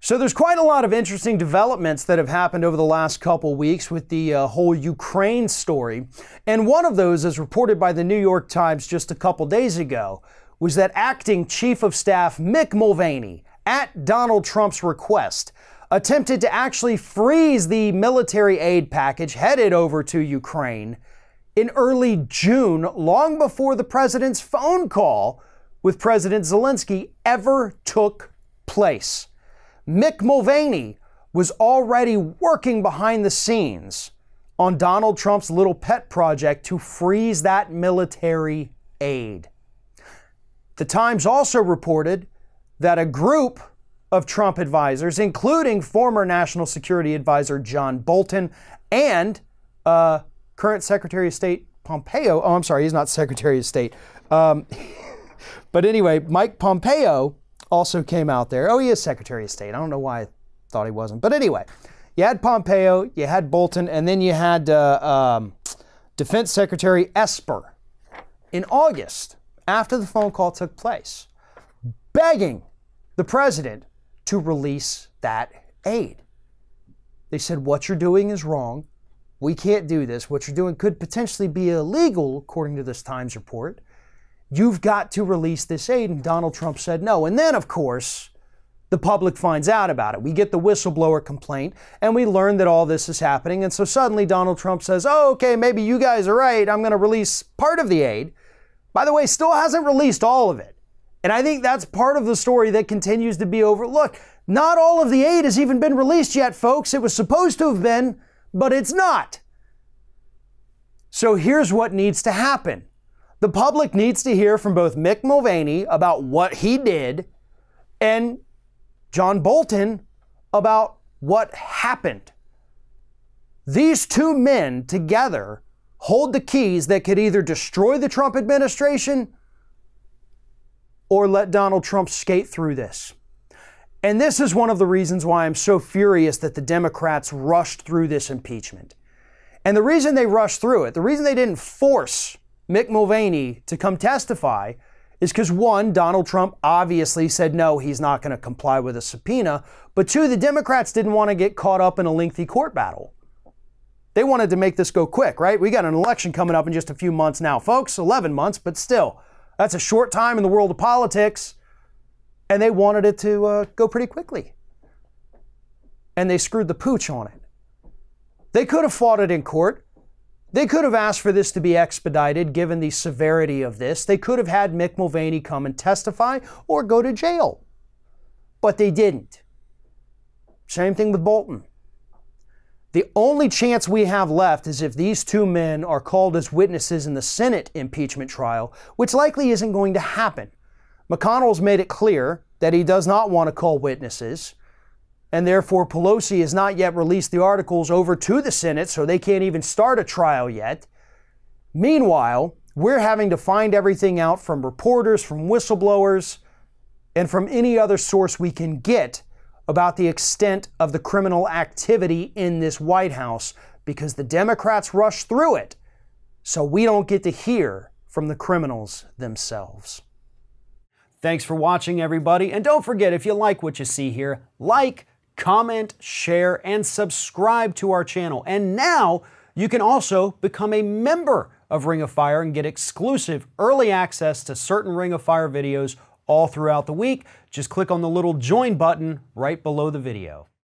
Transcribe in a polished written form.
So there's quite a lot of interesting developments that have happened over the last couple weeks with the whole Ukraine story. And one of those, as reported by the New York Times just a couple days ago, was that acting Chief of Staff Mick Mulvaney, at Donald Trump's request, attempted to actually freeze the military aid package headed over to Ukraine in early June, long before the president's phone call with President Zelensky ever took place. Mick Mulvaney was already working behind the scenes on Donald Trump's little pet project to freeze that military aid. The Times also reported that a group of Trump advisors, including former National Security Advisor John Bolton and current Secretary of State Pompeo, oh, I'm sorry, he's not Secretary of State, but anyway, Mike Pompeo also came out there. Oh, he is Secretary of State. I don't know why I thought he wasn't. But anyway, you had Pompeo, you had Bolton, and then you had Defense Secretary Esper in August, after the phone call took place, begging the president to release that aid. They said, what you're doing is wrong. We can't do this. What you're doing could potentially be illegal, according to this Times report. You've got to release this aid. And Donald Trump said no. And then, of course, the public finds out about it. We get the whistleblower complaint and we learn that all this is happening. And so suddenly Donald Trump says, oh, okay, maybe you guys are right. I'm going to release part of the aid. By the way, still hasn't released all of it. And I think that's part of the story that continues to be overlooked. Not all of the aid has even been released yet, folks. It was supposed to have been, but it's not. So here's what needs to happen. The public needs to hear from both Mick Mulvaney about what he did and John Bolton about what happened. These two men together hold the keys that could either destroy the Trump administration or let Donald Trump skate through this. And this is one of the reasons why I'm so furious that the Democrats rushed through this impeachment. And the reason they rushed through it, the reason they didn't force Mick Mulvaney to come testify is because, one, Donald Trump obviously said no, he's not going to comply with a subpoena. But two, the Democrats didn't want to get caught up in a lengthy court battle. They wanted to make this go quick, right? We got an election coming up in just a few months now, folks, 11 months, but still, that's a short time in the world of politics. And they wanted it to go pretty quickly. And they screwed the pooch on it. They could have fought it in court. They could have asked for this to be expedited given the severity of this. They could have had Mick Mulvaney come and testify or go to jail. But they didn't. Same thing with Bolton. The only chance we have left is if these two men are called as witnesses in the Senate impeachment trial, which likely isn't going to happen. McConnell's made it clear that he does not want to call witnesses, and therefore Pelosi has not yet released the articles over to the Senate, so they can't even start a trial yet. Meanwhile, we're having to find everything out from reporters, from whistleblowers, and from any other source we can get about the extent of the criminal activity in this White House, because the Democrats rushed through it, so we don't get to hear from the criminals themselves. Thanks for watching, everybody, and don't forget, if you like what you see here, like, comment, share, and subscribe to our channel. And now you can also become a member of Ring of Fire and get exclusive early access to certain Ring of Fire videos all throughout the week. Just click on the little join button right below the video.